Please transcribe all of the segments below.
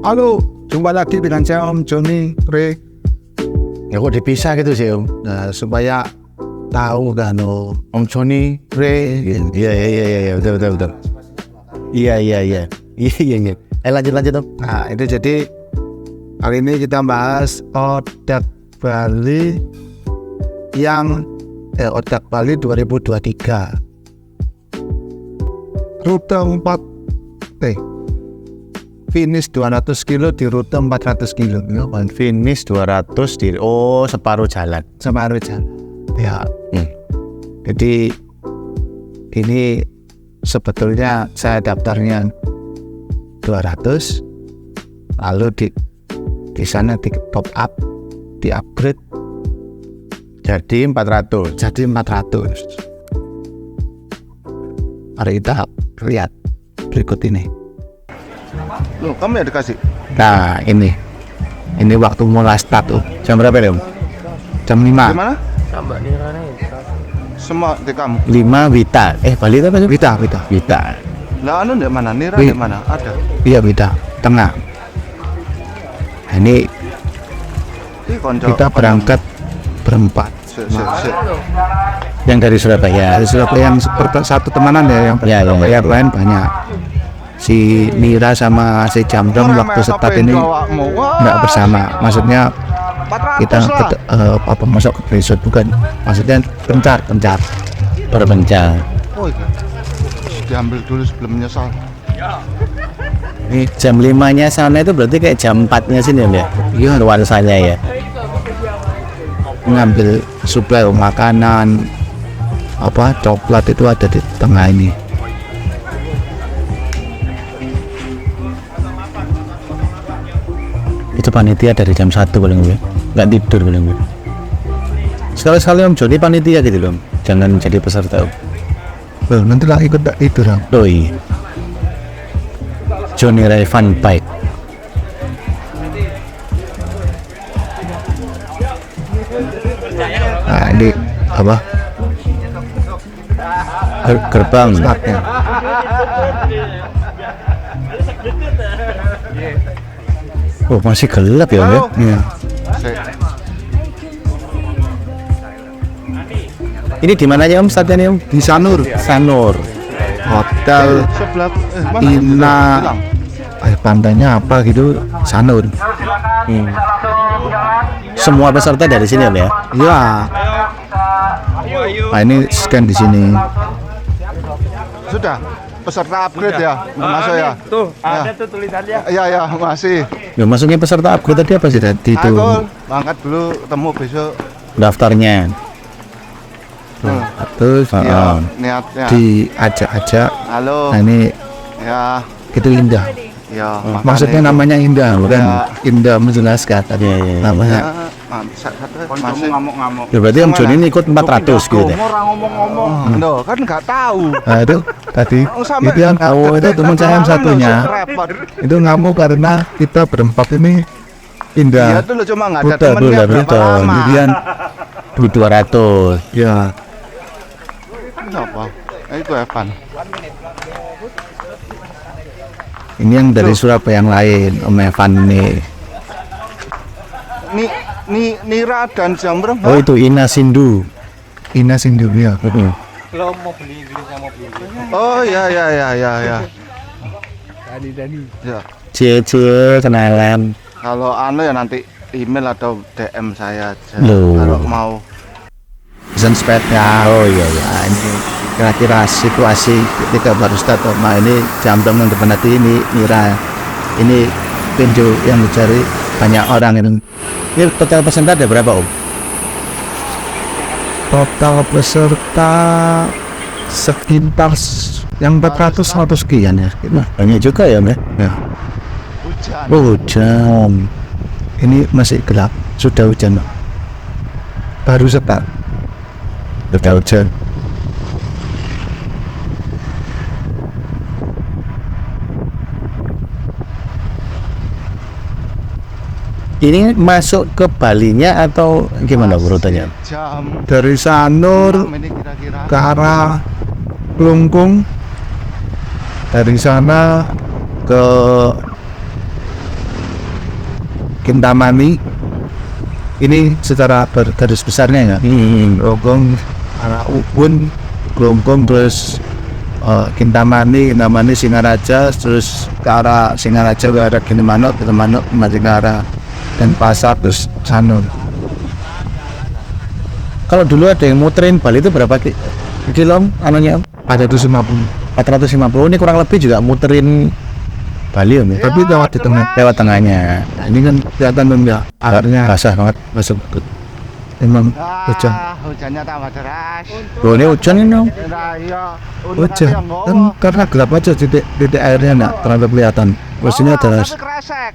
Halo, jumpa lagi dengan saya Om Joni Re. Ya kok dipisah gitu sih Om? Nah, supaya tahu kan Om Joni Re. Iya, betul. Iya. Lanjut Om. Nah, itu jadi hari ini kita bahas Odak Bali yang Odak Bali 2023. Rute 4 finish 200 kilo di rute 400 kilo. Finish 200 di separuh jalan. Ya. Jadi ini sebetulnya saya daftarnya 200, lalu di sana di top up, di upgrade jadi 400. Mari kita lihat berikut ini. Loh, kamu ya dikasih? Nah, ini waktu mulai start tuh. Jam berapa ya Om? Jam 5. Gimana? Semua di kamu. 5 Wita. Bali itu apa sih? Wita. Lah anu di mana? Nira di mana? Ada. Iya, Wita. Tengah. Nah, ini kita berangkat berempat. Yang dari Surabaya. Dari Surabaya yang satu temanan ya, yang lain banyak. Si Nira sama si Jamdong waktu start ini nggak bersama. Maksudnya kita masuk ke resort, bukan. Maksudnya pencar. Berpencar. Oh, diambil dulu sebelum menyesal. Ini jam 5-nya sana itu berarti kayak jam 4-nya sini ya? Iya, nuansanya ya. Ngambil suplai makanan, coklat itu ada di tengah ini. Itu panitia dari jam 1 paling gue. Nggak tidur paling gue. Sekali-sekali Om Joni panitia gitu loh. Jangan jadi peserta Om. Loh, nanti lah ikut tak tidur Om. Doi Joni Ray Fun Bike. Nah, ini apa? Gerbang. Startnya. Oh, masih gelap ya Om ya? Iya. Ini di mana ya Om startnya nih Om? Di Sanur. Hotel Ina. Pantainya apa gitu? Sanur. Semua peserta dari sini Om ya? Iya. Nah, ini scan di sini. Sudah. Peserta upgrade ya, masuk ya. Tuh, ada tuh tulisannya. Iya, masih. Ya, maksudnya peserta upgrade tadi apa sih? Itu Aku angkat dulu, ketemu besok. Daftarnya. terus Iya, niatnya. diajak-ajak. Halo. Nah, ini Ya, itu indah. ya. Maksudnya namanya indah, bukan Ya. indah menjelaskan. Iya. Namanya. Masih Ngamuk-ngamuk. Ya berarti Om Joni ini ikut 400 gitu ya? Orang ngomong-ngomong. Loh, kan nggak tahu. Nah, itu tadi Sampai- itu yang itu teman saya yang satunya Repot. itu ngamuk karena kita berempat ini Iya indah. tuh lo cuma nggak ada Betul, temennya berapa betul. lama. Kemudian 200. ya Ini apa? Itu Evan. ini yang dari Surabaya yang lain, Om Evan nih. Nira dan Jambrong. Oh itu Ina Sindu. Ina Sindu ya. Lo mau beli Inggris sama beli Inggris. Oh ya. Dani. Ya. Cie kenalan. Kalau anu ya nanti email atau DM saya aja. Loh. Kalau mau. Pesan sepeda. Oh iya. Nah, ini kira-kira situasi ketika baru start. Nah, ini jam-jam yang depan hati ini Mira. Ini pintu yang dicari banyak orang itu. Ini total peserta ada berapa Om? Total peserta sekitar yang 400 sekian ya. Nah, banyak juga ya Om ya? Ya. Hujan. Oh, hujan. Ini masih gelap. Sudah hujan. Baru start. Sudah hujan. Ini masuk ke Balinya atau gimana rutenya? Jam. Dari Sanur Ini kira-kira. ke arah Klungkung, dari sana ke Kintamani ini secara garis besarnya ya. Grogong, arah Ubun, Grogong, terus Kintamani, Singaraja, terus ke arah Singaraja ke arah Gilimanuk masih ke arah Denpasar, terus Sanur. Kalau dulu ada yang muterin Bali itu berapa kilo anunya? 450. Ini kurang lebih juga muterin Bali ya. Tapi lewat di tengah. Lewat tengahnya. Nah, ini kan kelihatan tuh enggak airnya Basah banget. masuk. Emang hujan. Hujannya tambah deras. Loh, ini hujan ini dong. Nah, iya. Hujan. Kan karena gelap aja titik airnya enggak terlalu kelihatan. Mesinnya deras. Tapi kresek.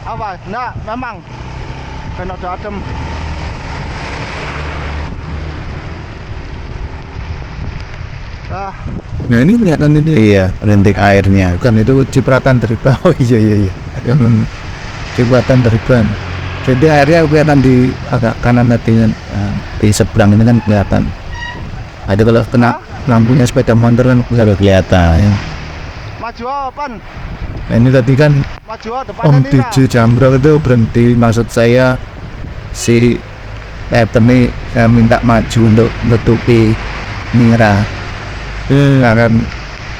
Apa? Enggak, memang. Kena adem. Nah ini kelihatan ini. Iya, rintik airnya. Bukan itu cipratan dari bawah. Oh iya. Yang cipratan dari ban. Jadi airnya kelihatan di agak kanan nanti kan. Nah, di seberang ini kan kelihatan. Ada kalau kena lampunya sepeda motor kan Udah kelihatan. ya. Maju apa? Nah ini tadi kan Maju depannya Om Nina. DJ Jambrong itu berhenti, maksud saya si ini saya minta maju untuk menutupi Mira. Kan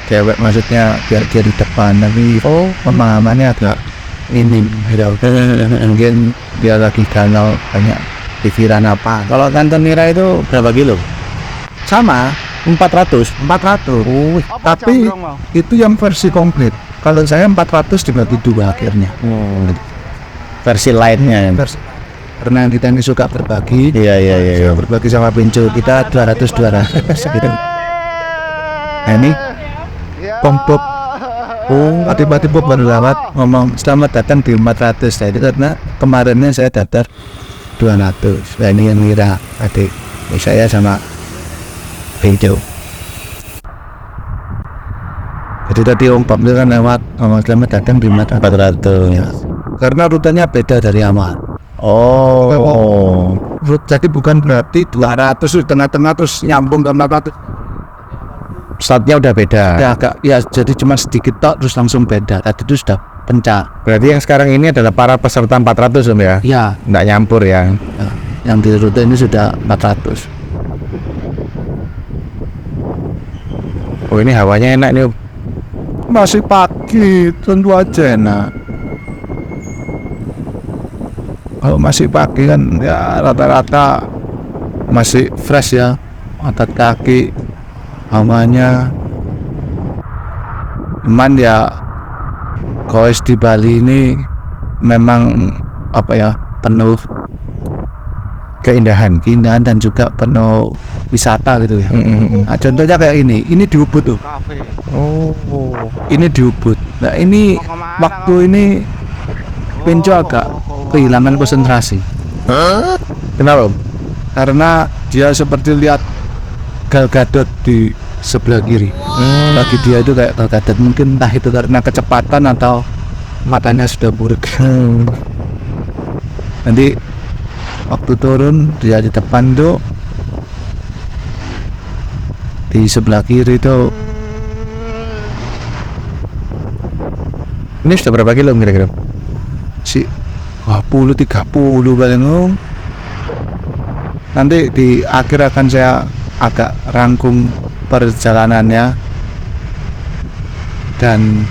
cewek maksudnya biar dia di depan, tapi pemahamannya agak ini mungkin dia lagi galau banyak pikiran apa. Kalau Tante Mira itu berapa kilo? Sama 400. 400. Apa Tapi Jambrong mau? itu yang versi komplit. Kalau saya 400 dibagi dua akhirnya. Versi lainnya. Karena kita ini suka berbagi. Iya. Berbagi sama Pincu kita 200 gitu. Nah ini Pom-pop. Tiba-tiba baru lewat ngomong selamat datang di 400. Nah itu karena kemarinnya saya daftar 200. Nah ini yang Mira adik saya sama Pincu. Jadi tadi Om Pop itu kan lewat ngomong selamat datang di 400 ya. Karena rutenya beda dari Amal. Jadi bukan berarti 200 di tengah-tengah terus nyambung ke 400. Startnya udah beda. Ya agak ya jadi cuma sedikit tok terus langsung beda. Tadi itu sudah pencak. Berarti yang sekarang ini adalah para peserta 400 Om ya? Ya, Nggak nyampur ya? yang di rute ini sudah 400. Oh ini hawanya enak nih Om. Masih pagi, tentu aja enak. Kalau masih pagi kan ya rata-rata masih fresh ya, otot kaki, hawanya. Cuman ya goes di Bali ini memang apa ya, penuh keindahan dan juga penuh wisata gitu ya. Nah, contohnya kayak ini di Ubud tuh. Kafe. Ini di Ubud. Nah ini waktu ini Pincu agak kehilangan konsentrasi. Kenapa Om? Karena dia seperti lihat Gal Gadot di sebelah kiri. Bagi dia itu kayak Gal Gadot, mungkin entah itu karena kecepatan atau matanya sudah buruk. Nanti waktu turun dia di depan tuh, di sebelah kiri itu. Ini sudah berapa kilo kira-kira? Si 30 paling Om. Nanti di akhir akan saya agak rangkum perjalanannya. Dan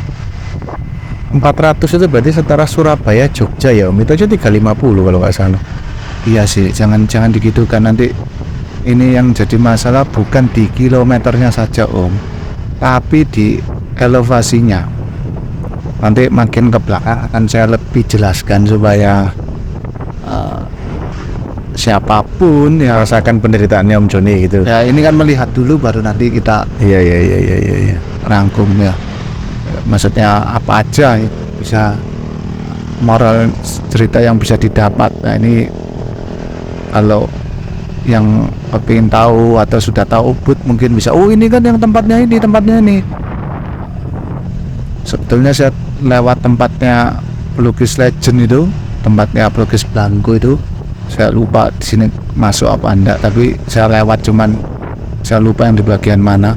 400 itu berarti setara Surabaya Jogja ya Om. Itu aja 350 kalau nggak salah. iya sih, jangan digitukan. Nanti ini yang jadi masalah bukan di kilometernya saja Om, tapi di elevasinya. Nanti makin ke belakang akan saya lebih jelaskan supaya siapapun yang Rasakan penderitaannya Om Joni gitu. ya ini kan melihat dulu baru nanti kita Iya. rangkum ya. Maksudnya apa aja ya, bisa moral cerita yang bisa didapat. Nah ini kalau yang pengen tahu atau sudah tahu Ubud mungkin bisa, oh ini kan yang tempatnya ini. Sebetulnya saya lewat tempatnya pelukis legend itu, tempatnya pelukis Blanco itu, saya lupa di sini masuk apa enggak, tapi saya lewat, cuman saya lupa yang di bagian mana.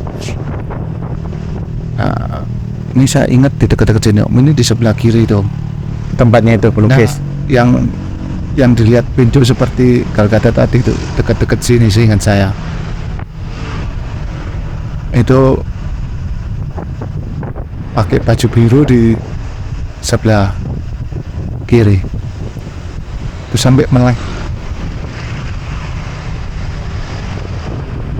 Nah, ini saya ingat di dekat-dekat sini Om, ini di sebelah kiri itu. Tempatnya itu pelukis. yang dilihat pintu seperti Galgada tadi itu dekat-dekat sini sih ingat saya. Itu pakai baju biru di sebelah kiri. Itu sampai melek.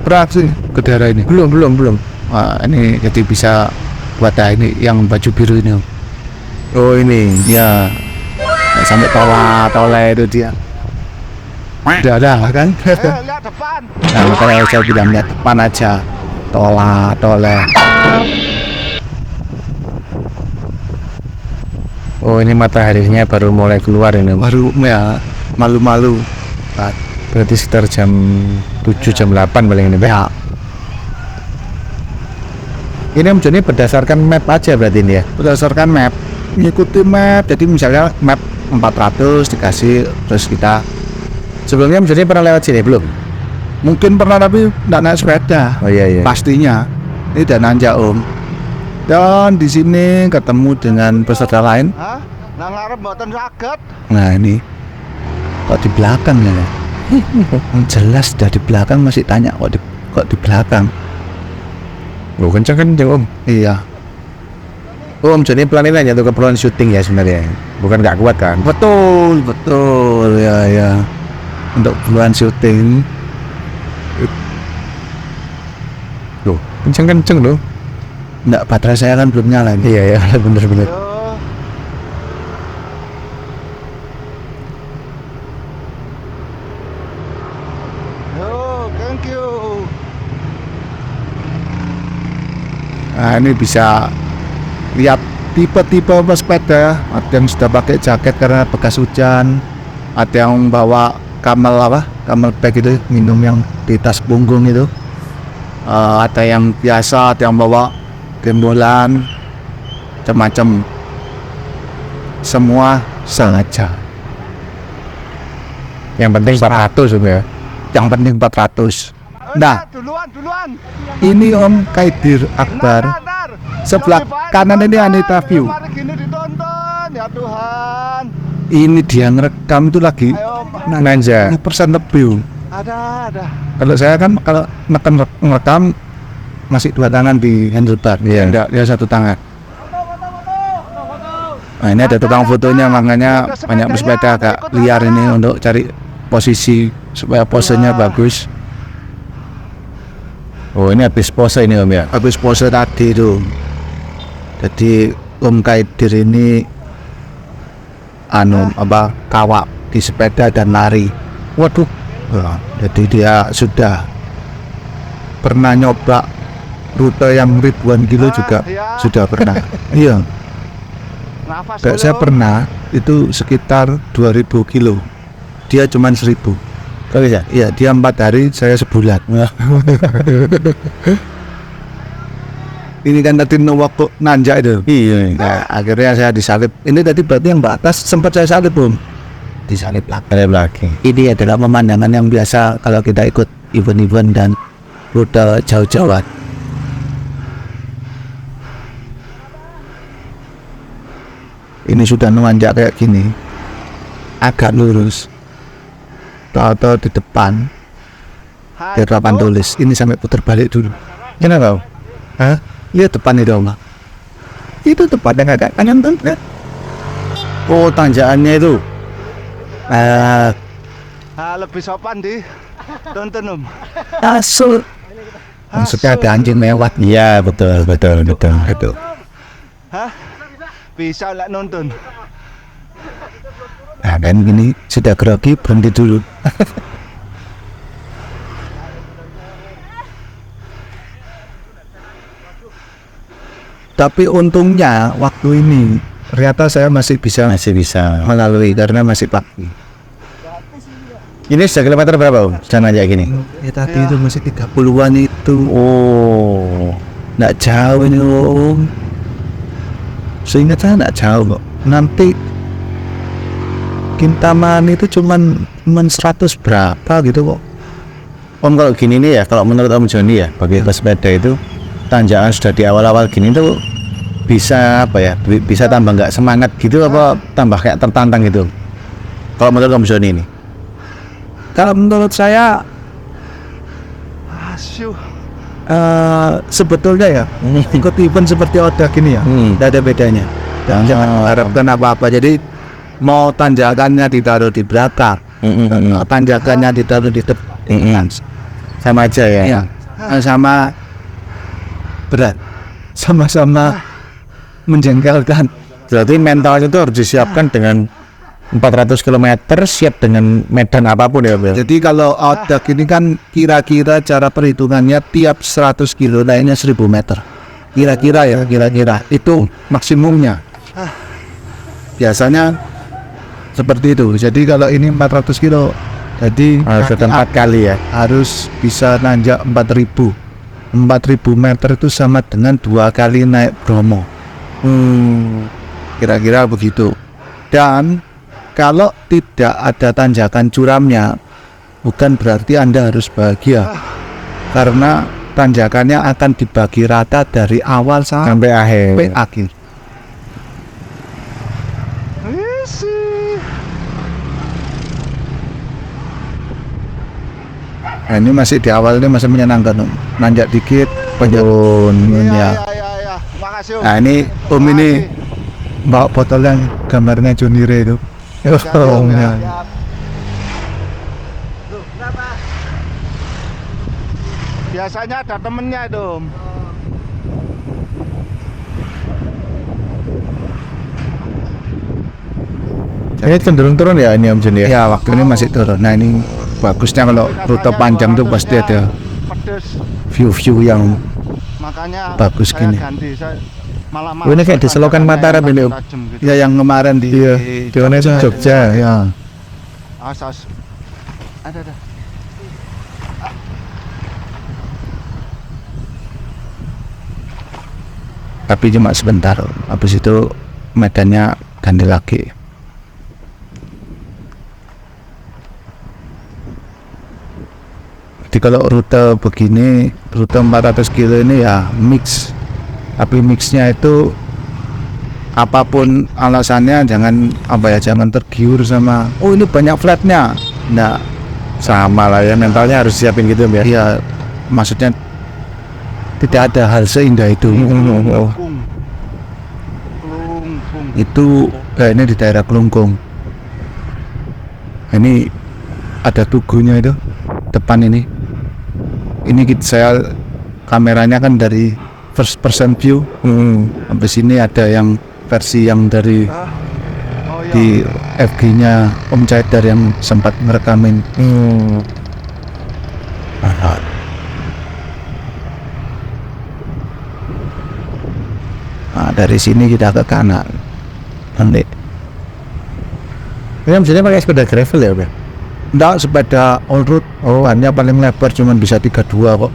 Pernah sih ke daerah ini? Belum. Wah, ini jadi bisa buat ini yang baju biru ini. Oh ini. Ya, sampai tola itu dia. Udah ada kan? Lihat depan. Nah, makanya saya bilang lihat depan aja. Tola. Oh ini mataharinya baru mulai keluar ini. Baru ya malu-malu. Berarti sekitar jam 7 jam 8 paling ini. Ya, Ini Om Joni berdasarkan map aja berarti ini ya. berdasarkan map, mengikuti map. Jadi misalnya map 400 dikasih, terus kita Sebelumnya Om Joni pernah lewat sini belum? mungkin pernah tapi nggak naik sepeda. Oh iya. Pastinya ini udah nanjak Om. Dan di sini ketemu dengan peserta lain. Hah? Nang ngarep mboten saged. Nah ini kok di belakang ya? Jelas dah di belakang, masih tanya kok di belakang. Oh kenceng Om. Iya, Om Joni pelanin aja untuk keperluan syuting ya sebenarnya. Bukan nggak kuat kan? betul ya. Untuk keperluan syuting. Loh, kenceng loh. Nggak, baterai saya kan belum nyala. Iya bener. Yo. Yo, thank you. Nah ini bisa lihat tipe-tipe pesepeda. Ada yang sudah pakai jaket karena bekas hujan. Ada yang bawa camel bag itu, minum yang di tas punggung itu. Ada yang biasa, ada yang bawa gembolan, macam-macam. Semua sengaja. Yang penting 400 Om ya. Yang penting 400. Nah, Duluan. ini Om Kaidir Akbar. Nar. Sebelah kanan ini Anita View. Mari gini ditonton ya Tuhan. Ini dia ngerekam itu lagi Ayo, Nanja. persen lebih. ada. Kalau saya kan kalau ngerekam masih dua tangan di handlebar. Iya. Tidak, dia satu tangan. Nah ini ada tukang fotonya, makanya banyak pesepeda agak liar ini untuk cari posisi supaya posenya bagus. Oh ini habis pose ini Om ya. Habis pose tadi itu. Jadi Om Kaidir ini kawak di sepeda dan lari. Waduh. Wah, jadi dia sudah pernah nyoba rute yang ribuan kilo juga ya. sudah pernah. Iya, Nafas kayak saya pernah itu sekitar 2000 kilo. Dia cuman 1000. Kok bisa? Iya, dia 4 hari, saya sebulan. Ini kan tadi waktu nanjak itu. Iya. Nah, akhirnya saya disalip. Ini tadi berarti yang batas sempat saya salip, Bung. Disalip lagi. Ini adalah pemandangan yang biasa kalau kita ikut event-event dan rute jauh-jauhan. Ini sudah nanjak kayak gini, agak lurus. Tahu-tahu di depan di papan tulis. Ini sampai putar balik dulu. Kenapa Om? Hah? Lihat depan itu, Om. Itu depannya agak kanan tuh. Oh tanjakannya itu. lebih sopan di tonton Om. Asul. Maksudnya ada anjing lewat. Iya betul. Itu. Hah? Bisa lah nonton. Nah kan gini sudah grogi, berhenti dulu. Tapi untungnya waktu ini ternyata saya masih bisa melalui karena masih pagi. Ini sudah kilometer berapa Om? Sudah nanjak gini? Ya tadi itu masih 30-an itu. Oh. Nggak jauh ini Om. Seingat saya nggak jauh kok. Nanti Kintaman itu cuman 100 berapa gitu kok. Om kalau gini nih ya, kalau menurut Om Joni ya, bagi pesepeda itu tanjakan sudah di awal-awal gini tuh bisa apa ya? Bisa tambah nggak semangat gitu apa tambah kayak tertantang gitu? Kalau menurut Om Joni ini? Kalau menurut saya Asyuh. sebetulnya ya ikut event seperti Oda gini ya, tidak ada bedanya. Jangan harapkan apa-apa. Jadi mau tanjakannya ditaruh di belakang, tanjakannya ditaruh di depan, Sama aja ya. ya, sama berat, sama-sama menjengkelkan. Berarti mentalnya itu harus disiapkan dengan 400 km siap dengan medan apapun ya, Bel. Jadi kalau outback ini kan kira-kira cara perhitungannya tiap 100 kilo lainnya 1000 meter. Kira-kira ya, kira-kira itu maksimumnya. Biasanya seperti itu. Jadi kalau ini 400 kilo, jadi Harus 4 kali ya. harus bisa nanjak 4000. 4000 meter itu sama dengan 2 kali naik Bromo. Kira-kira begitu. Dan kalau tidak ada tanjakan curamnya, bukan berarti Anda harus bahagia, karena tanjakannya akan dibagi rata dari awal Sampai sampai akhir. akhir. Isi. Nah, ini masih di awal, ini masih menyenangkan, Om. Nanjak dikit, Iya, ya. ya. Makasih, Om. Nah, ini Om ini bawa botol yang gambarnya Johnny Ray itu. Om, Ya. Biasanya ada temennya itu, Om. Ini cenderung turun ya ini Om Joni ya. Ya, waktu ini masih turun. Nah, ini bagusnya kalau rute panjang tuh pasti ada Pedes. view-view yang Makanya bagus saya gini. ganti. Saya malah Oh, ini kayak di selokan Mataram ini, Om. tajam gitu. ya yang kemarin di Iya, di mana itu? Jogja ya. Asas. Ada. Tapi cuma sebentar, habis itu medannya ganti lagi. Jadi kalau rute begini, rute 400 kilo ini ya mix, tapi mixnya itu apapun alasannya jangan tergiur sama oh ini banyak flatnya. Nggak, Sama lah ya, mentalnya harus siapin gitu ya. ya maksudnya tidak ada hal seindah itu. Klungkung. Itu ini di daerah Klungkung. Ini ada tugunya itu depan ini saya kameranya kan dari first person view. Habis ini ada yang versi yang dari Oh iya. di FG-nya Om Caidar yang sempat ngerekamin. Nah, dari sini kita ke kanan nanti. Ini Om Joni pakai sepeda gravel ya, Bel. Enggak, sepeda all road. Bannya paling lebar cuman bisa 32 kok.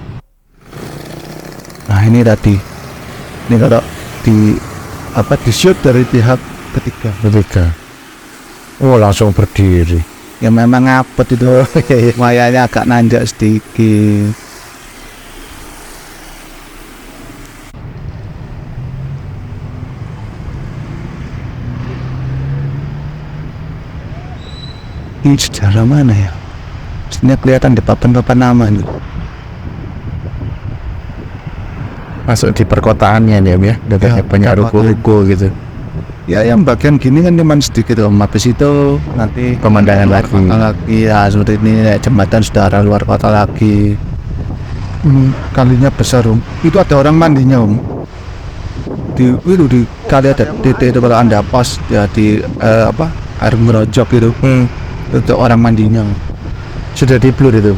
Nah, ini tadi. Ini kalau di shoot dari pihak ketiga. Oh, langsung berdiri. Ya memang ngapet itu. Wayanya agak nanjak sedikit. Ini sejarah mana ya? Sini kelihatan di papan-papan nama nih. Masuk di perkotaannya nih Om ya. Udah Ya, banyak ruko-ruko gitu. Ya yang bagian gini kan cuma sedikit Om. Habis itu nanti Pemandangan luar lagi. kota lagi. Ya seperti ini jembatan sudah arah luar kota lagi. Kalinya besar Om. Itu ada orang mandinya Om. Di kali ada titik itu kalau Anda pas ya di air merojok gitu. Itu orang mandinya. Sudah di blur itu.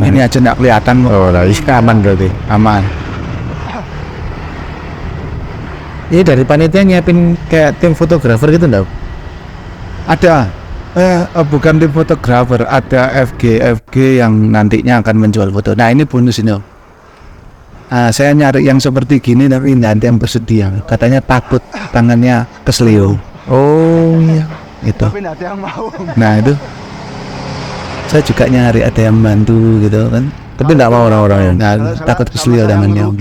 Ini aja nggak kelihatan kok. Oh, lah, iya, aman berarti. Aman. Ini dari panitia nyiapin kayak tim fotografer gitu enggak? Ada bukan tim fotografer, ada FG yang nantinya akan menjual foto. Nah ini bonus ini Om. Saya nyari yang seperti gini tapi nanti yang bersedia. Katanya takut tangannya keselio. Oh iya. Itu. Tapi nggak ada yang mau. Nah itu. Saya juga nyari ada yang bantu gitu kan. Tapi enggak mau orang-orang yang. Nah takut keselio tangannya Om.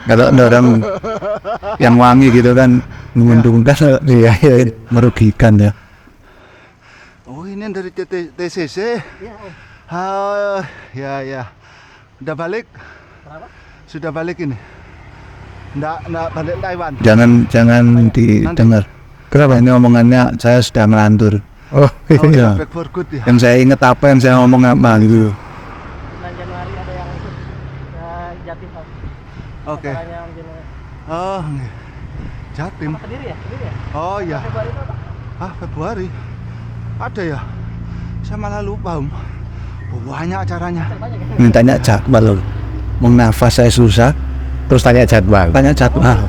Kalau ada orang yang wangi gitu kan menguntungkan, iya, merugikan ya. Oh ini dari TCC. Ah, ya. Udah balik? Sudah balik ini. Nggak balik Taiwan. Jangan didengar. Kenapa? Ini omongannya saya sudah melantur. Oh iya. Back for good ya. Yang saya ingat apa yang saya ngomong apa gitu. Bulan Januari ada yang ikut Jatim. Oke. Acaranya Om Jeno. Oh, nggih. Jatim. Kediri ya? Kediri ya? Oh iya. Februari itu apa? Februari. Ada ya? Saya malah lupa, Om. Banyak acaranya. Banyak ya? Ini tanya jadwal. Mau nafas saya susah. Terus tanya jadwal. Tanya jadwal.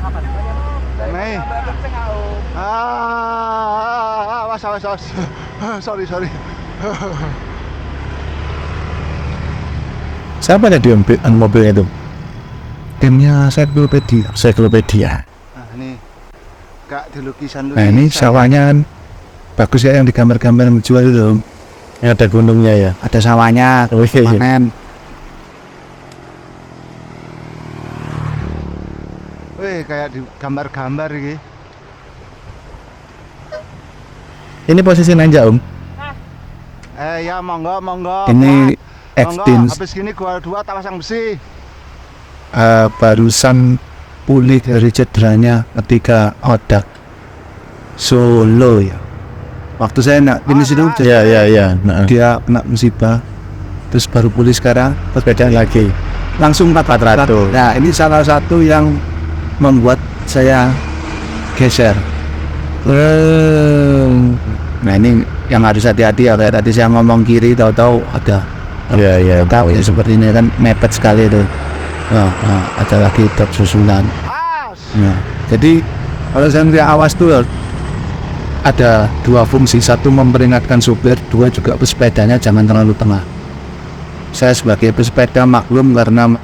Mei. Was. Sorry. Siapa ada di mobilnya itu? Timnya Cyclopedia. Cyclopedia. Nah, ini Kak di lukisan Nah ini sawahnya kan bagus ya yang digambar-gambar yang dijual itu. Yang ada gunungnya ya. Ada sawahnya, Oh, iya. panen. Wih, kayak di gambar-gambar iki. Ini posisi nanjak Om. Ya monggo. Ini Monggo, extins habis gini gua 2 tak pasang besi. barusan pulih dari cederanya ketika odak Solo ya. Waktu saya nak finish itu Iya. Nah, dia kena musibah, terus baru pulih sekarang, sepeda lagi. langsung 400. Nah ini salah satu yang membuat saya geser. Nah ini yang harus hati-hati ya, kayak tadi saya ngomong kiri tahu-tahu ada Iya. tahu ya seperti ini kan mepet sekali itu. Ada lagi truk susulan. Nah, jadi kalau saya melihat awas tuh ada 2 fungsi, satu memperingatkan supir, 2 juga pesepedanya jangan terlalu tengah. Saya sebagai pesepeda maklum karena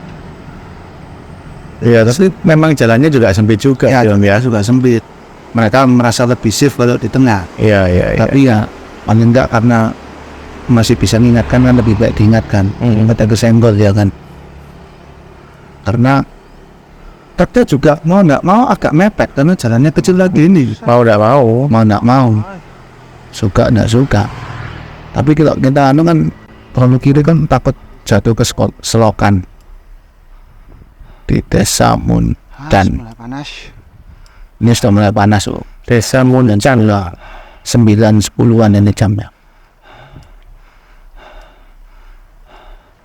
Iya, tapi memang jalannya juga sempit juga. ya, Om, ya. juga sempit. Mereka merasa lebih safe kalau di tengah. Iya. Tapi ya paling enggak karena masih bisa mengingatkan kan lebih baik diingatkan. Kita kesenggol ya kan. Karena truknya juga mau nggak mau agak mepet karena jalannya kecil lagi ini. Mau nggak mau. Mau nggak mau, suka nggak suka. Tapi kalau kita kan terlalu kiri kan takut jatuh ke selokan di Desa Muncan. Mulai panas. Ini sudah mulai panas. Desa Muncan lah 9-10an ini jamnya.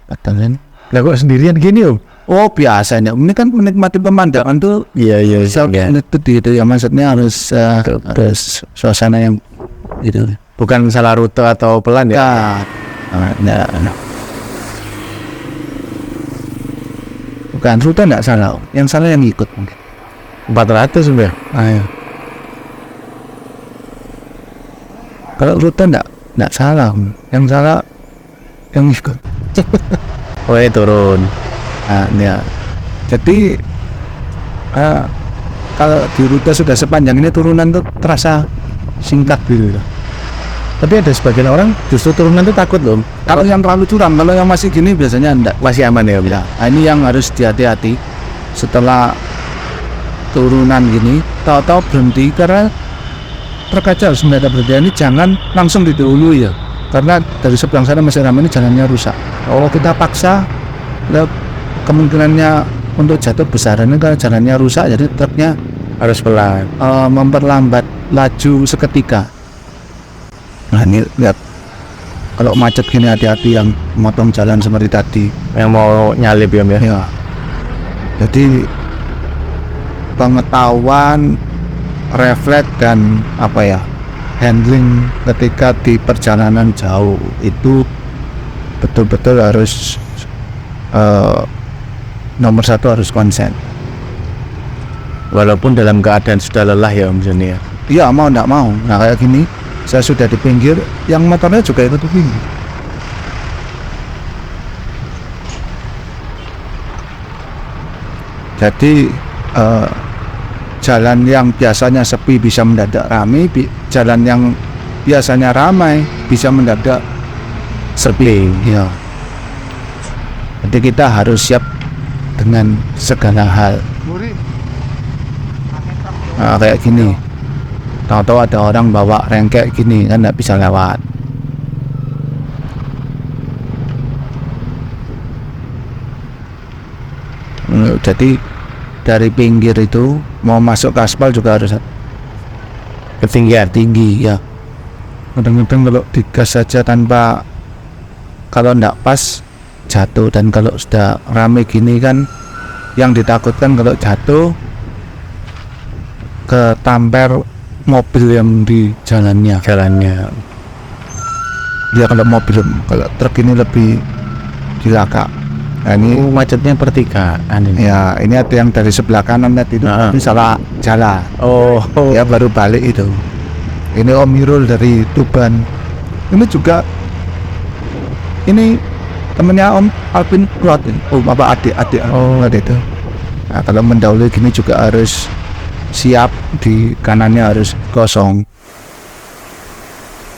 Katanya Lah kok sendirian gini Om? oh biasanya ini kan menikmati pemandangan tuh. Iya. Itu ya maksudnya harus suasana yang gitu. Bukan salah rute atau pelan ya? Nah. Bukan rute nggak salah, yang salah yang ikut mungkin. 400 Om ya? Ayo. Kalau rute nggak salah, yang salah yang ikut. Oh ini turun. Ya. Jadi kalau di rute sudah sepanjang ini turunan tuh terasa singkat gitu. Tapi ada sebagian orang justru turunan itu takut loh. Kalau yang terlalu curam, kalau yang masih gini biasanya enggak. Masih aman ya Om? Ya, ini yang harus hati-hati. Setelah turunan gini, tahu-tahu berhenti karena terkaca harus mendadak berhenti. Ini jangan langsung didahului ya, karena dari seberang sana masih ramai, ini jalannya rusak. Kalau kita paksa, kemungkinannya untuk jatuh besar. Ini karena jalannya rusak, jadi truknya Harus pelan. memperlambat laju seketika. Nah ini lihat, kalau macet gini hati-hati yang motong jalan seperti tadi. Yang mau nyalip ya Om ya? Ya, jadi pengetahuan, refleks dan handling ketika di perjalanan jauh itu betul-betul harus nomor 1 harus konsen. Walaupun dalam keadaan sudah lelah ya Om Joni ya? Iya mau nggak mau. Nah kayak gini, saya sudah di pinggir, yang motornya juga ikut di pinggir. Jadi jalan yang biasanya sepi bisa mendadak ramai, jalan yang biasanya ramai bisa mendadak sepi. Ya. Jadi kita harus siap dengan segala hal. Muri. Nah, kayak gini, tahu-tahu ada orang bawa rengkek gini kan nggak bisa lewat. Jadi dari pinggir itu mau masuk ke aspal juga harus ketinggian tinggi ya. Kadang-kadang kalau digas saja tanpa, kalau ndak pas jatuh. Dan kalau sudah rame gini kan yang ditakutkan kalau jatuh ketamper mobil yang di jalannya. Ya kalau mobil, kalau truk ini lebih cilaka. Nah, ini Macetnya pertigaan ini. ya, ini ada yang dari sebelah kanan tadi itu tapi salah jalan. Ya baru balik itu. Ini Om Irul dari Tuban. Ini juga ini temennya Om Alvin Klot. Apa adik itu. Nah, kalau mendahului gini juga harus siap, di kanannya harus kosong.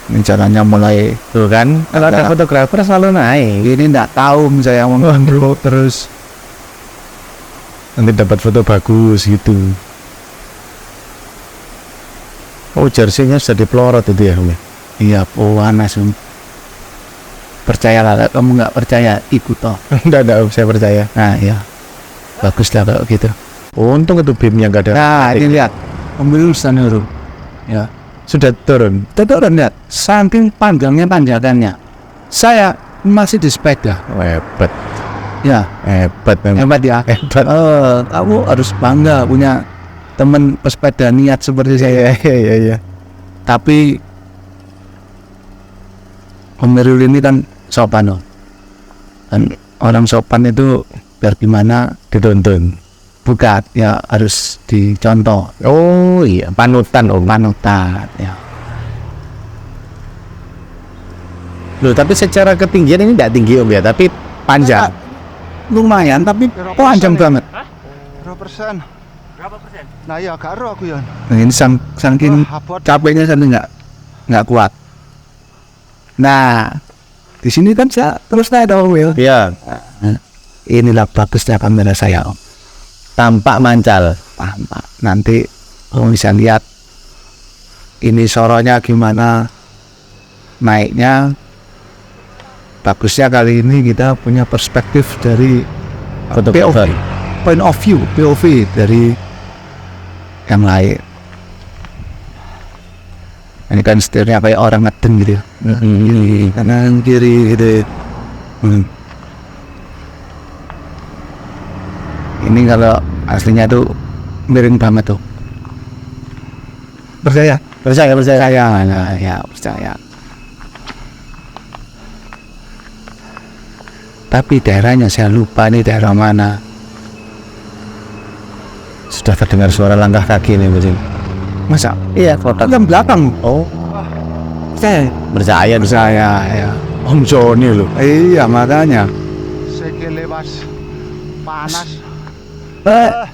Ini jalannya mulai Tuh kan, kalau ada fotografer selalu naik. ini ndak tahu saya mau ngambil terus. Nanti dapat foto bagus gitu. Oh, jersey-nya sudah dipelorot itu ya, Om? Iya, panas. Percayalah, kamu nggak percaya ikut toh. Enggak, Om, saya percaya. Nah ya, bagus lah kalau gitu. Untung itu BIM-nya enggak ada. Nah ini lihat, mobil Sanuru. Ya, Sudah turun. turun lihat, saking panjangnya tanjakannya. Saya masih di sepeda. Hebat. Ya, Hebat memang. hebat ya. Hebat. Kamu harus bangga punya teman pesepeda niat seperti saya. Iya. Tapi Om Irul ini kan sopan loh. Dan orang sopan itu biar gimana Dituntun. bukan ya, harus dicontoh. Oh iya, panutan, Om. Panutan ya. Loh, tapi secara ketinggian ini tidak tinggi, Om ya, tapi panjang. Lumayan tapi panjang banget. Berapa persen? Berapa persen? Nah ya karo aku ya. Nah, ini saking Wah, abot. capeknya saya nggak kuat. Nah, di sini kan saya terus naik dong, Will. Iya, Inilah bagusnya kamera saya, Om. tampak mancal. Tampak. Nanti kamu bisa lihat ini soronya gimana naiknya. Bagusnya kali ini kita punya perspektif dari Fotografer. point of view, POV dari yang lain. Ini kan setirnya kayak orang ngeden gitu ya. Kiri, kanan, kiri gitu. Ini kalau aslinya tuh miring banget tuh. Percaya? Percaya. Nah, ya percaya. Tapi daerahnya saya lupa ini daerah mana. Sudah terdengar suara langkah kaki nih, Bos. Masa? Iya, kota. Yang belakang. Oh, Percaya ya. Om Joni loh. Iya makanya. Sekele mas panas. Nah,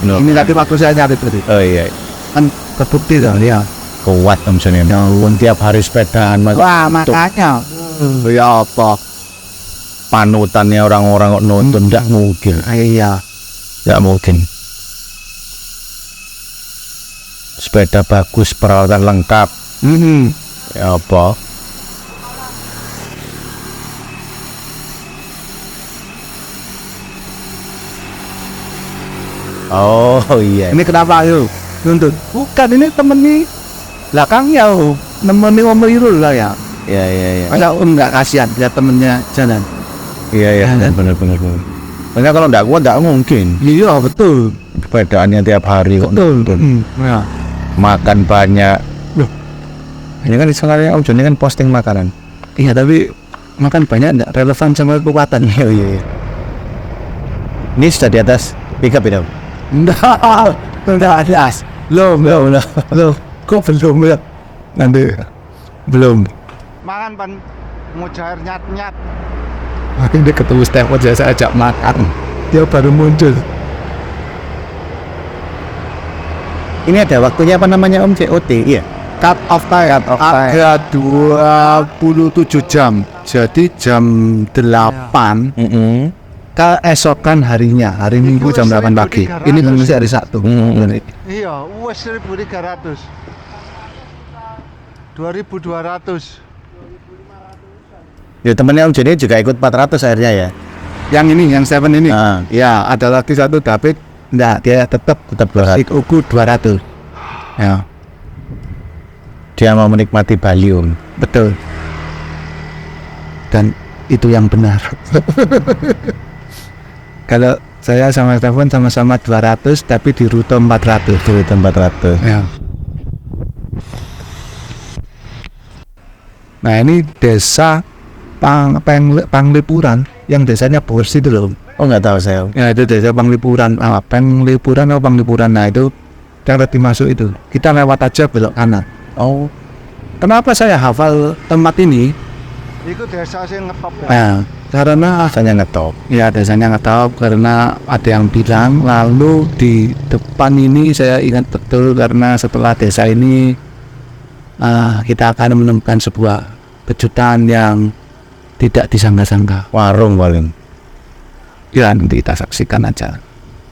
No. ini tadi waktu saya nyari tadi Oh iya, kan terbukti dong ya. kuat Om Joni. Pun tiap hari sepedaan, Mas. Wah makanya. Ya apa? Panutannya orang-orang kok nonton, tidak mungkin. Iya. Tidak mungkin. Sepeda bagus, peralatan lengkap. Ya apa? Oh iya. Ini kenapa yuk? Nuntut. Bukan, ini temen nih belakangnya nemenin Om Irul lah ya. Iya. Masa Om nggak kasihan lihat temennya jalan? Iya. kan? Benar. Makanya kalau tidak kuat tidak mungkin. Iya betul. Sepedaannya tiap hari kok Betul. nonton. Ya. Makan banyak. Loh. Ini kan sekarang Om Joni kan posting makanan. Iya tapi makan banyak nggak relevan sama kekuatan. Iya. Ini sudah di atas pickup itu. Enggak jelas. Belum. Kok belum ya? Nanti belum. Mangan pan mujair nyat-nyat. Akhirnya dia ketemu Stefan, saya ajak makan. Dia baru muncul. Ini ada waktunya apa namanya Om, COT? Iya. Cut off time. Ada 27 jam. Jadi jam 8 keesokan harinya, hari Minggu jam 8 pagi. Ini masih hari Sabtu. Iya, wes 1.300. 2.200. Ya temennya Om Joni juga ikut 400 akhirnya ya. Yang ini, yang 7 ini. Ah. Ya, ada lagi satu David. Enggak, dia tetap 200. uku 200. Ya, Dia mau menikmati Bali Om. betul. Dan itu yang benar. Kalau saya sama Stefan sama-sama 200 tapi di rute 400. Di rute 400. Ya. Nah, ini desa Panglipuran yang desanya Bos itu loh. Oh nggak tahu saya. Ya, itu desa Panglipuran. Panglipuran atau Panglipuran. Nah, itu yang tadi masuk itu. Kita lewat aja belok kanan. Oh, Kenapa saya hafal tempat ini? Iku desa sing ngetop ya. Nah, karena saya ngetop. ya desanya nggak tahu karena ada yang bilang lalu di depan ini saya ingat betul karena setelah desa ini kita akan menemukan sebuah kejutan yang tidak disangka-sangka. Warung paling. Ya nanti kita saksikan aja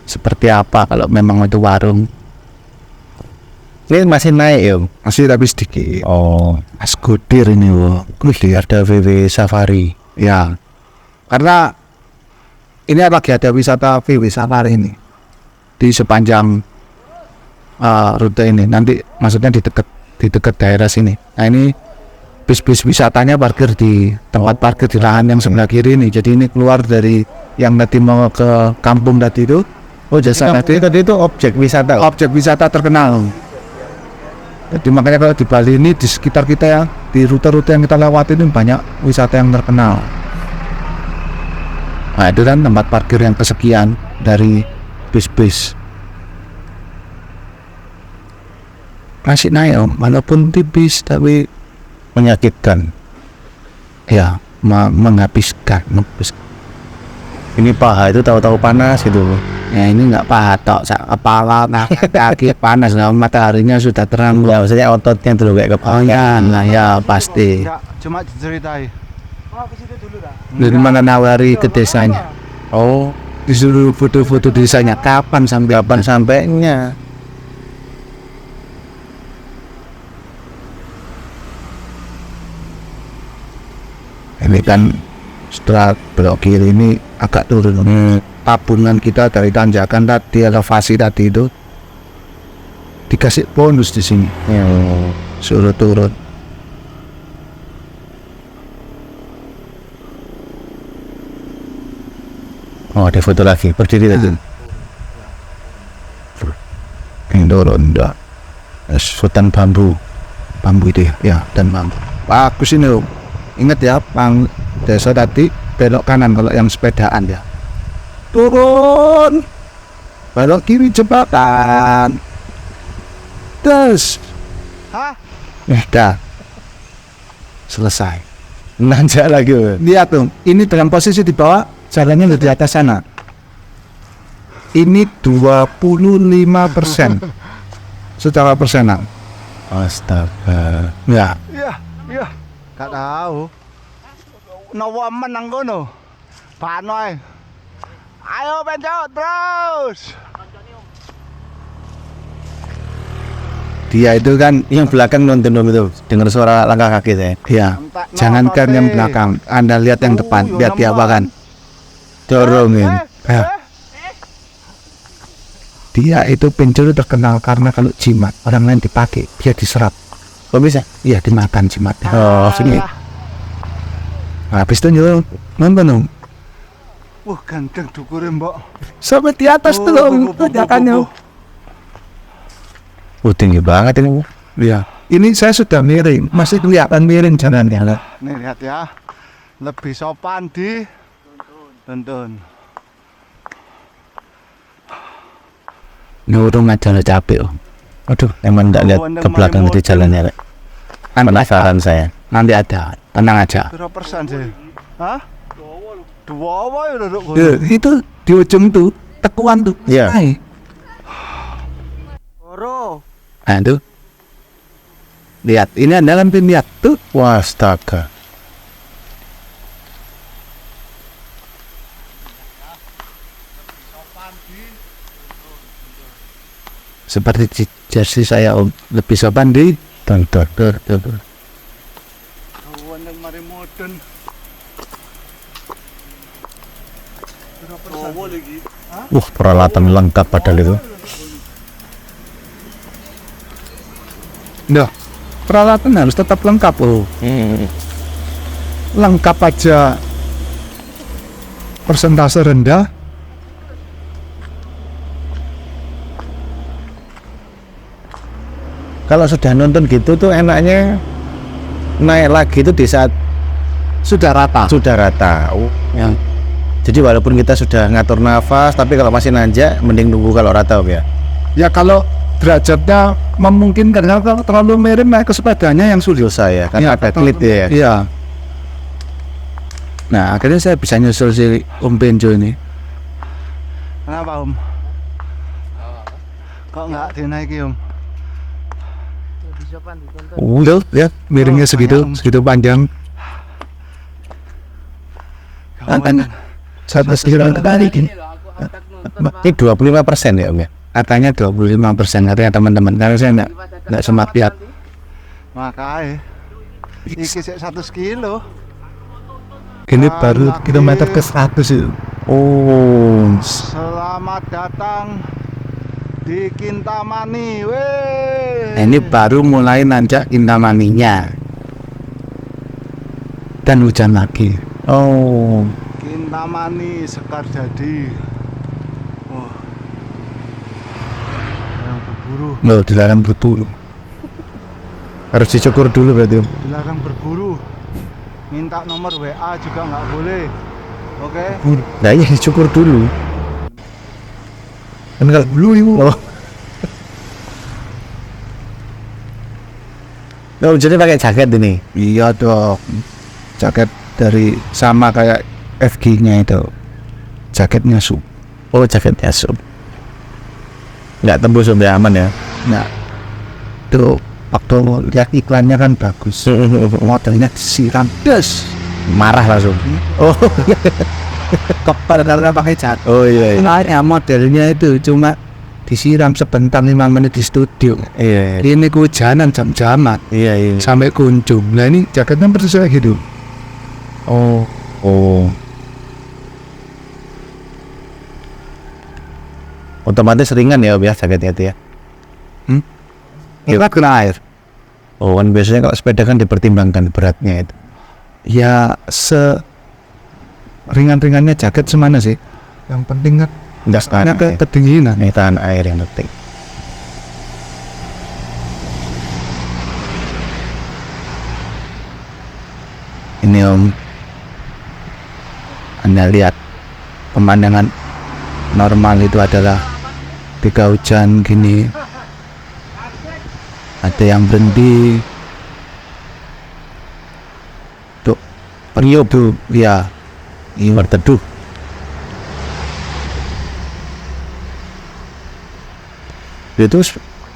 seperti apa kalau memang itu warung. Ini masih naik ya Om? Masih tapi sedikit. Oh, Mas Godir ini wo. ada VW Safari. Ya, karena ini lagi ada wisata VW Safari ini di sepanjang rute ini. Nanti maksudnya di dekat daerah sini. Nah ini bis-bis wisatanya parkir di tempat parkir di lahan yang sebelah kiri ini. Jadi ini keluar dari yang tadi mau ke kampung tadi itu. Oh jasa tadi Tadi itu objek wisata. objek wisata terkenal. Jadi makanya kalau di Bali ini di sekitar kita ya, di rute-rute yang kita lewati ini banyak wisata yang terkenal. Nah itu kan tempat parkir yang kesekian dari bis-bis. Masih naik Om, walaupun tipis tapi Menyakitkan. ya menghabiskan. Ini paha itu tahu-tahu panas gitu. Ya ini nggak patok, kepala, kaki panas, nah, mataharinya sudah terang. Ya maksudnya ototnya dulu kayak Oh ya, nah ya pasti. Enggak, cuma diceritai. Dari mana nawari ke desanya? Oh, Disuruh foto-foto desanya. Kapan sampainya? Ini kan setelah belok kiri ini agak turun. Tabungan kita dari tanjakan tadi, elevasi tadi itu dikasih bonus di sini. Ya. Suruh turun. Oh, ada foto lagi. Berdiri tadi. Yang turun enggak. Hutan bambu. Bambu itu ya, ya dan bambu. Bagus ini Om. Ingat ya, desa tadi belok kanan kalau yang sepedaan ya. Turun, belok kiri jembatan. Terus, Hah? dah selesai. Nanjak lagi. Om. Lihat tuh, ini dalam posisi di bawah, jalannya di atas sana. Ini 25% secara persenan. Astaga. Ya, Iya, iya. Gak tahu. Nawa menang kono. Panoy. Ayo pencot terus. dia itu kan Yang belakang nonton itu dengar suara langkah kaki saya. ya, jangankan yang belakang, Anda lihat yang depan, lihat dia apa kan. Dorongin. Ya. Dia itu pencuri terkenal karena kalau jimat orang lain dipakai, dia diserap. Kok bisa? Iya, dimakan jimatnya. Oh, Sini. Habis itu nyuruh nonton dong. Wah, ganteng dukure, Mbok. Sampai di atas tuh dong, tanjakannya. Tinggi banget ini. Iya. Ini saya sudah miring, masih kelihatan miring jalannya. Nih lihat ya. Lebih sopan di tuntun. Nurung aja lo capek. Aduh, emang enggak lihat ke belakang dari jalannya, Rek. Penasaran saya. Nanti ada, tenang aja. Berapa persen sih? Hah? Dua ya duduk kono. Itu di ujung tuh, tekuan tuh. Iya. Hai. Oro. Nah itu. Lihat, ini Anda lihat tuh. Wah, astaga. Seperti di jersey saya Om, lebih sopan di tonton. Awan yang mari modern. Wah, peralatan lengkap padahal itu. Nah, peralatan harus tetap lengkap Oh. Lengkap aja persentase rendah. Kalau sudah nonton gitu tuh enaknya naik lagi itu di saat Sudah rata. Oh, Ya. jadi walaupun kita sudah ngatur nafas, tapi kalau masih nanjak, mending nunggu kalau rata Om ya. Ya kalau derajatnya memungkinkan, kalau terlalu miring naik ke sepedanya yang sulit. Susah ya, kan Iya, ada betul. klit ya. Iya. Nah akhirnya saya bisa nyusul si Om Benjo ini. Kenapa Om? Kok nggak dinaiki Om? Lebih sopan ditonton. Tuh, lihat miringnya banyak, Om. segitu panjang. Katanya satu sekira kali ini. Ini 25% ya Om ya. Katanya 25% katanya teman-teman. Karena saya nggak sempat lihat. Makanya iki sik 100 kilo. Ini baru kilometer ke 100 itu. Oh, Selamat datang di Kintamani. Weh. Nah, ini baru mulai nanjak Kintamaninya. Dan hujan lagi. oh, Kintamani Sekar Jadi. Oh. Yang berburu, Loh, dilarang berburu. Harus dicukur dulu berarti Om. dilarang berburu. Minta nomor WA juga nggak boleh. Oke? nah iya dicukur dulu. Kan kalau Dulu ibu. oh, oh jadi pakai jaket ini. Iya dong. Jaket dari sama kayak FG-nya itu. Jaketnya sub. Oh, jaketnya sub. Nggak tembus Om ya, aman ya. Nah, tuh waktu lihat iklannya kan bagus. Modelnya disiram des. Marah langsung. Oh, Kepala karena pakai jaket. oh iya. Nah, modelnya itu cuma disiram sebentar 5 menit di studio. Iya, Ini kehujanan jam-jaman iya, iya. sampai kunjung. Nah ini jaketnya persis kayak gitu. Oh, oh. Otomatis ringan ya Om ya jaketnya itu ya. Ikat kena air. Oh, kan biasanya kalau sepeda kan dipertimbangkan beratnya itu. Ya ringan-ringannya jaket semana sih. Yang penting kan Nggak karena tahan air. kedinginan. Ini tahan air yang penting. Ini Om, Anda lihat pemandangan normal itu adalah ketika hujan gini ada yang berhenti tuh periuk tuh ya Berteduh. Itu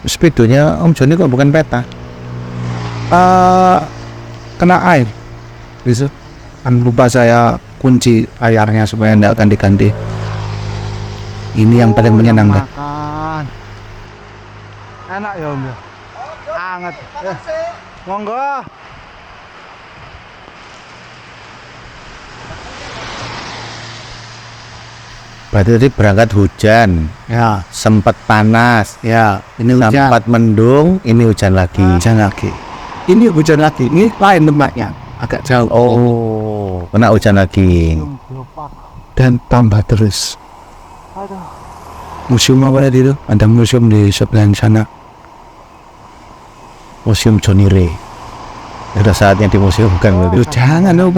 speedonya Om Joni kok bukan peta? kena air bisa kan lupa saya kunci layarnya supaya tidak ganti-ganti. Ini yang paling menyenangkan. Makan. Enak ya Om ya. Anget. Monggo. Berarti tadi berangkat hujan, Ya, sempat panas, ya, ini hujan. sempat mendung, ini hujan lagi. Hujan lagi. Ini hujan lagi. Ini lain tempatnya, agak jauh. Oh, kena hujan lagi. Dan tambah terus. Aduh. Museum apa tadi itu? Ada museum di sebelah sana. Museum Johnny Ray. Udah saatnya di museum kan berarti. Loh, jangan dong.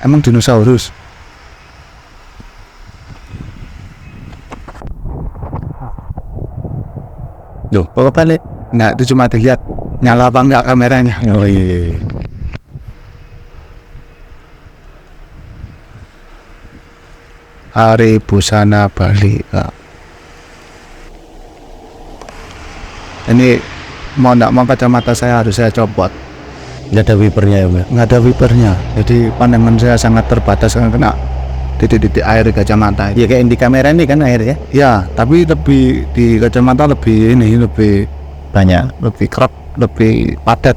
Emang dinosaurus. Loh, kok balik? Nah, itu cuma dilihat nyala apa enggak kameranya. Oh iya. Hari Busana Bali. Nah. Ini mau enggak mau kacamata saya harus saya copot. Nggak ada wipernya ya Mbak? Nggak ada wipernya, jadi pandangan saya sangat terbatas karena kena titik-titik air di kacamata. Ya kayak di kamera ini kan air ya. Ya, tapi lebih di kacamata lebih lebih Banyak. lebih kerap, lebih padat.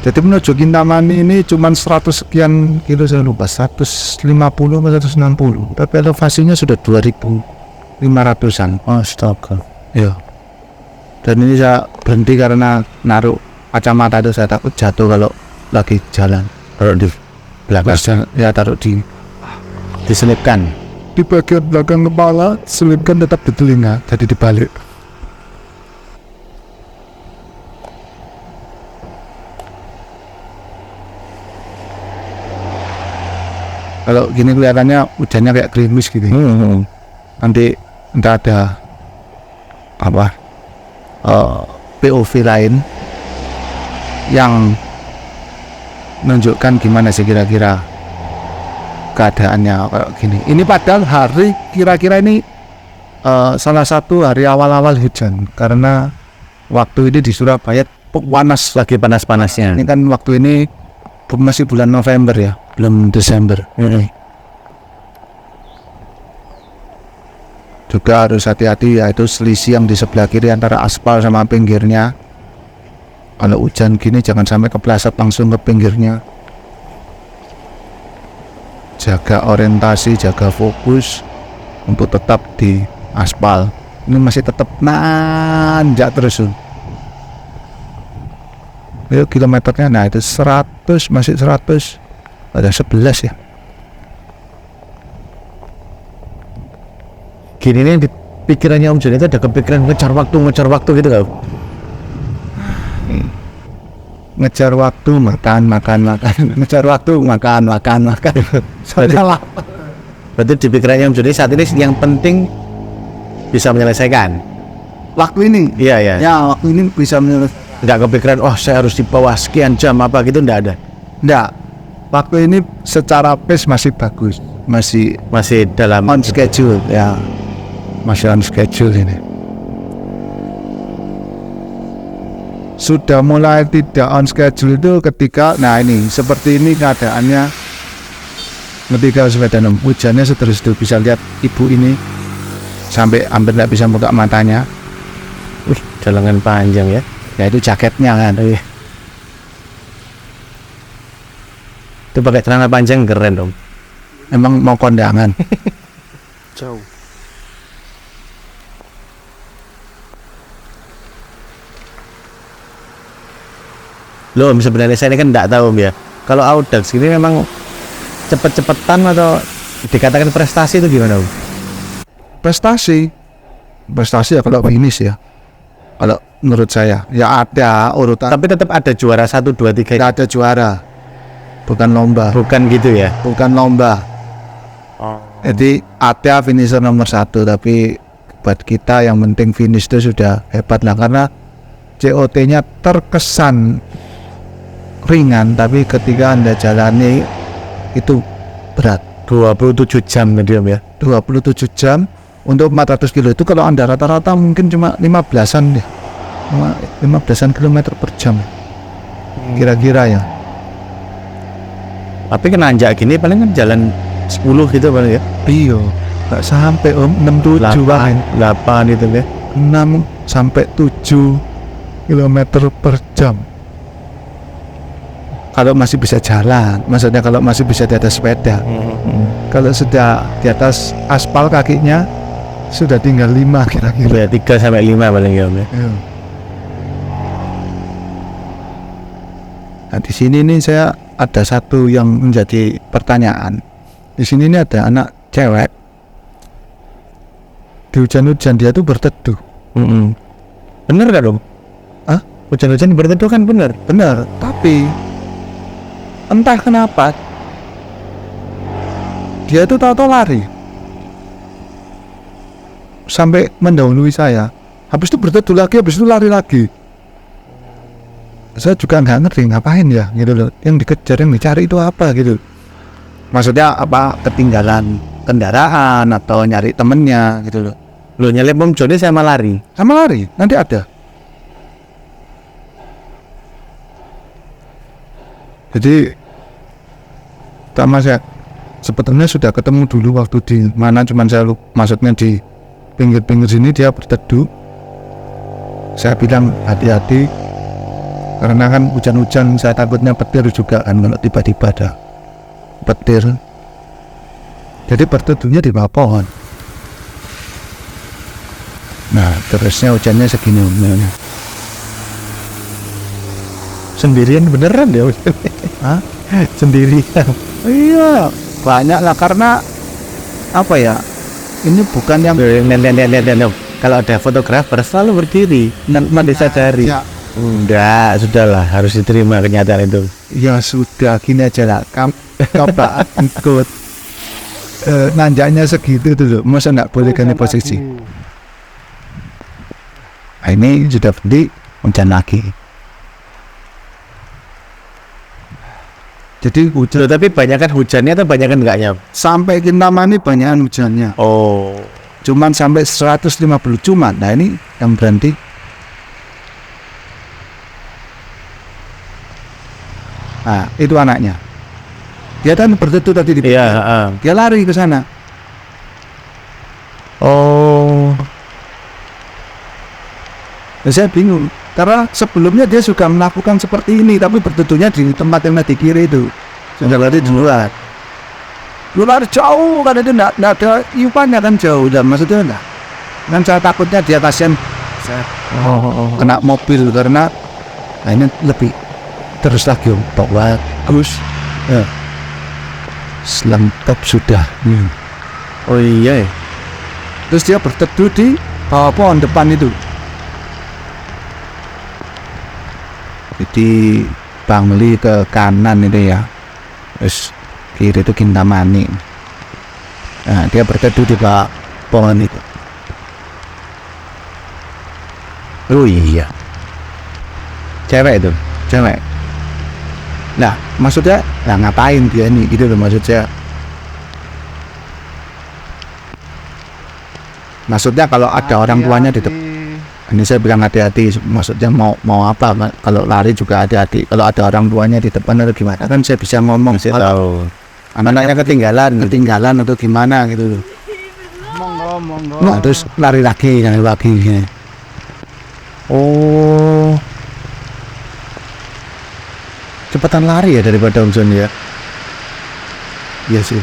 Jadi menuju Kintamani ini cuma 100 sekian kilo, saya lupa 150 atau 160, tapi elevasinya sudah 2.500-an. Astaga. Ya. Dan ini saya berhenti karena naruh kacamata itu, saya takut jatuh kalau lagi jalan. Taruh di belakang. Ya, taruh Diselipkan. di bagian belakang kepala, selipkan tetap di telinga, jadi dibalik. Kalau gini kelihatannya hujannya kayak gerimis gitu. Nanti entah ada apa POV lain yang menunjukkan gimana sih kira-kira keadaannya kayak gini. Ini padahal hari kira-kira ini salah satu hari awal-awal hujan, karena waktu ini di Surabaya panas. Lagi panas-panasnya. Ini kan waktu ini masih bulan November ya, belum Desember. Juga harus hati-hati, yaitu selisih yang di sebelah kiri antara aspal sama pinggirnya. Kalau hujan gini jangan sampai kepleset langsung ke pinggirnya. Jaga orientasi, jaga fokus untuk tetap di aspal. Ini masih tetap nanjak terus. Yuk kilometernya, nah itu 100, masih 100, ada 11 ya. Gini nih di pikirannya Om Joni itu ada kepikiran ngejar waktu gitu kan? Ngejar waktu, makan, ngejar waktu, makan. Soalnya lapar. Berarti di pikirannya Om Joni saat ini yang penting bisa menyelesaikan. Waktu ini, Iya. ya waktu ini bisa menyelesaikan. Nggak kepikiran, oh saya harus di bawah sekian jam apa gitu, nggak ada. Enggak, waktu ini secara pace masih bagus, masih Masih dalam on schedule ya, masih on schedule ini. Sudah mulai tidak on schedule itu ketika, nah ini seperti ini keadaannya ketika sepeda hujannya seterus itu, bisa lihat ibu ini sampai hampir tidak bisa buka matanya. jalangan panjang ya. Ya itu jaketnya kan. Itu pakai celana panjang keren dong. Emang mau kondangan. Jauh. Loh, sebenarnya saya ini kan enggak tahu Om ya. Kalau Audax ini memang cepet-cepetan atau dikatakan prestasi itu gimana Om? Prestasi ya kalau finish ya. Kalau menurut saya ya ada urutan, Tapi tetap ada juara 1, 2, 3. tidak ada juara. Bukan lomba. Bukan gitu ya. Bukan lomba. Jadi ada finisher nomor 1, tapi buat kita yang penting finish itu sudah hebat lah, karena COT-nya terkesan ringan, tapi ketika Anda jalani itu berat. 27 jam tadi Om ya. 27 jam untuk 400 kilo itu, kalau Anda rata-rata mungkin cuma 15-an ya. 15-an kilometer per jam. Kira-kira ya. Tapi kan nanjak gini paling kan jalan 10 gitu paling ya. Iya, nggak sampai Om, 6-7 bahkan. 8 itu ya. 6 sampai 7 kilometer per jam. Kalau masih bisa jalan, maksudnya kalau masih bisa di atas sepeda. Kalau sudah di atas aspal kakinya sudah tinggal 5 kira-kira. Ya 3 sampai 5 paling ya Om ya. Iya. Nah, di sini nih saya ada satu yang menjadi pertanyaan. Di sini nih ada anak cewek. Di hujan-hujan dia tuh berteduh. Bener gak dong? Hah? Hujan-hujan berteduh kan bener. Benar, tapi entah kenapa dia itu tahu-tahu lari sampai mendahului saya. Habis itu berteduh lagi, habis itu lari lagi. Saya juga nggak ngerti ngapain ya gitu loh. Yang dikejar, yang dicari itu apa gitu. Maksudnya apa, ketinggalan kendaraan atau nyari temennya gitu loh. Lo nyelip Om Joni sama lari. Sama lari, nanti ada. Jadi Pertama saya sebetulnya sudah ketemu dulu waktu di mana, cuman saya lupa, maksudnya di pinggir-pinggir sini dia berteduh. Saya bilang hati-hati karena kan hujan-hujan, saya takutnya petir juga kan kalau tiba-tiba ada petir. Jadi berteduhnya di bawah pohon. Nah terusnya hujannya segini. Sendirian beneran ya? Hah? Sendirian. Iya banyak lah, karena apa ya, ini bukan yang Lihat. Kalau ada fotografer selalu berdiri, tanpa disadari. ya, Enggak, sudahlah, harus diterima kenyataan itu. ya sudah gini aja lah, coba ikut nanjaknya segitu tuh, masa nggak boleh ganti posisi. Nah, ini sudah berdiri, hujan lagi. Jadi hujan Loh, tapi banyak kan hujannya atau banyak kan enggaknya? sampai Kintamani banyak hujannya. Oh, Cuman sampai 150 cuman. Nah ini yang berhenti. Nah itu anaknya. Dia kan berteduh tadi di iya. Dia lari ke sana. Oh, Nah, saya bingung. Karena sebelumnya dia sudah melakukan seperti ini, tapi berteduhnya di tempat yang di kiri itu. Sudah lari di luar. Luar jauh kan, itu enggak ada iupannya kan, jauh. Dan maksudnya enggak. Kan saya takutnya dia kasihan kena mobil, karena nah ini lebih terus lagi untuk bagus. Selengkap sudah. oh iya. Terus dia berteduh di bawah pohon depan itu. Jadi Bangli ke kanan itu ya, terus kiri itu Kintamani. Nah dia berteduh di bawah pohon itu. Oh iya. Cewek itu. Cewek. Nah maksudnya, nah ngapain dia ini gitu loh maksudnya. Maksudnya kalau ada orang tuanya di depan, ini saya bilang hati-hati, maksudnya mau apa, kalau lari juga hati-hati. Kalau ada orang tuanya di depan atau gimana kan saya bisa ngomong, Saya kalau tahu. Anaknya ketinggalan atau gimana gitu loh. Monggo. Nah terus lari lagi. Oh, cepetan lari ya daripada Om Son ya. Iya sih.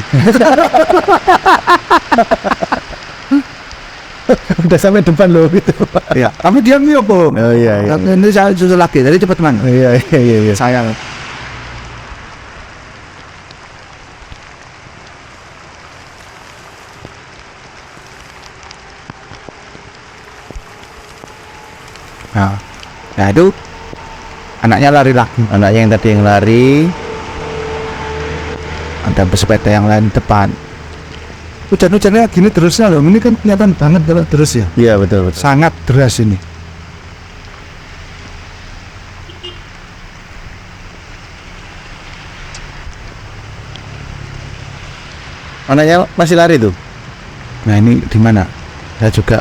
Udah sampai depan loh gitu. Ya, tapi dia ngiyop. Oh iya. Ini saya susul lagi, jadi cepet man. Iya. Saya nah itu anaknya lari lagi. Anaknya yang tadi yang lari. Ada pesepeda yang lain depan. Hujan-hujannya gini terusnya loh. Ini kan kelihatan banget kalau terus ya. Iya betul. Sangat deras ini. Anaknya masih lari tuh. Nah ini di mana? Saya juga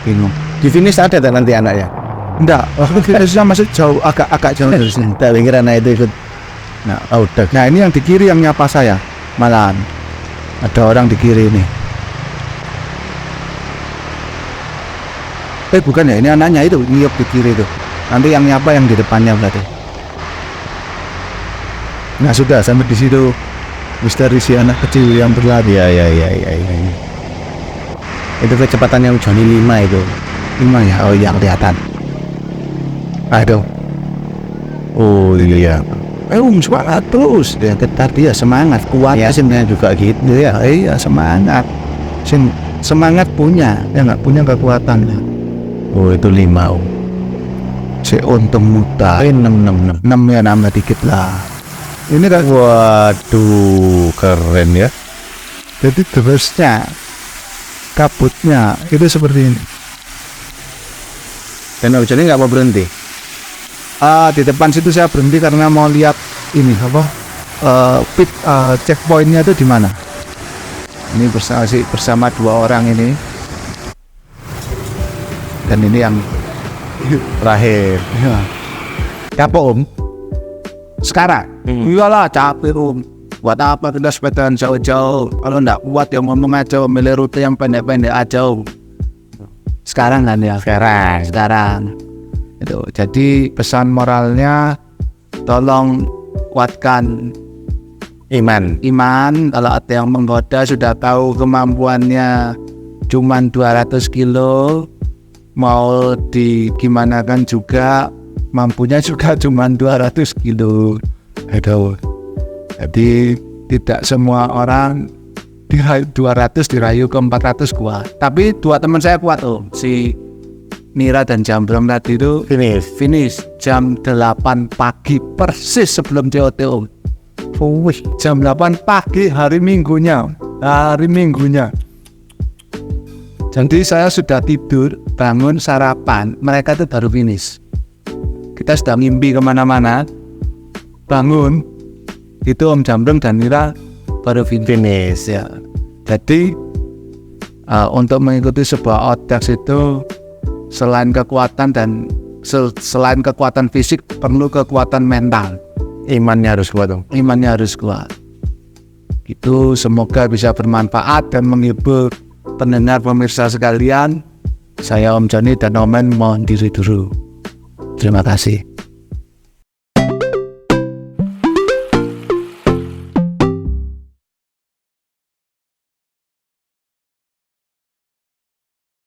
bingung. Di finish ada tak nanti anaknya? Enggak, finishnya masih jauh, agak jauh dari sini. Tak pikir anak itu ikut. Nah, Udah. nah ini yang di kiri yang nyapa saya. Malahan ada orang di kiri ini. Bukan ya, ini anaknya itu ngiyop di kiri itu. Nanti yang nyapa yang di depannya berarti. Nah sudah sampai di situ. Misteri si anak kecil yang berlari. Iya. Itu kecepatan yang Johnny 5 itu. 5 ya, oh yang kelihatan. Aduh. Oh iya. Semangat terus. Dia tadi ya semangat, kuat. Ya sebenarnya juga gitu ya. Iya semangat. Semangat punya, ya nggak punya kekuatan. Oh itu 5 Om. Si untung muta. 6 6 ya, nambah dikit lah. Ini kan, Waduh, keren ya. jadi terusnya kabutnya itu seperti ini. Dan Om Johnny nggak mau berhenti. Di depan situ saya berhenti karena mau lihat ini apa, pit checkpointnya itu di mana. Ini bersama 2 orang ini. Dan ini yang Terakhir. ya, Kapok Om. sekarang. Iyalah capek Buat apa kita sepedaan jauh-jauh? Kalau nggak kuat ya ngomong aja, milih rute yang pendek-pendek aja. Sekarang kan ya? Sekarang. Itu. Jadi pesan moralnya, tolong kuatkan Iman. Kalau ada yang menggoda sudah tahu kemampuannya cuman 200 kilo, mau digimanakan juga mampunya juga cuman 200 kilo. Jadi tidak semua orang dirayu 200 dirayu ke 400 kuat. Tapi dua teman saya kuat tuh, si Mira dan Jambrong tadi itu finish jam 8 pagi persis sebelum COTO. Jam 8 pagi hari Minggunya. Jadi saya sudah tidur, bangun sarapan, mereka itu baru finish. Kita sudah ngimpi kemana-mana, bangun, itu Om Jambrong dan Mira baru finish ya. Jadi untuk mengikuti sebuah outdoors itu selain kekuatan selain kekuatan fisik, perlu kekuatan mental. Imannya harus kuat dong. Imannya harus kuat. Itu semoga bisa bermanfaat dan menghibur pendengar pemirsa sekalian. Saya Om Joni dan Omen mohon diri dulu. Terima kasih.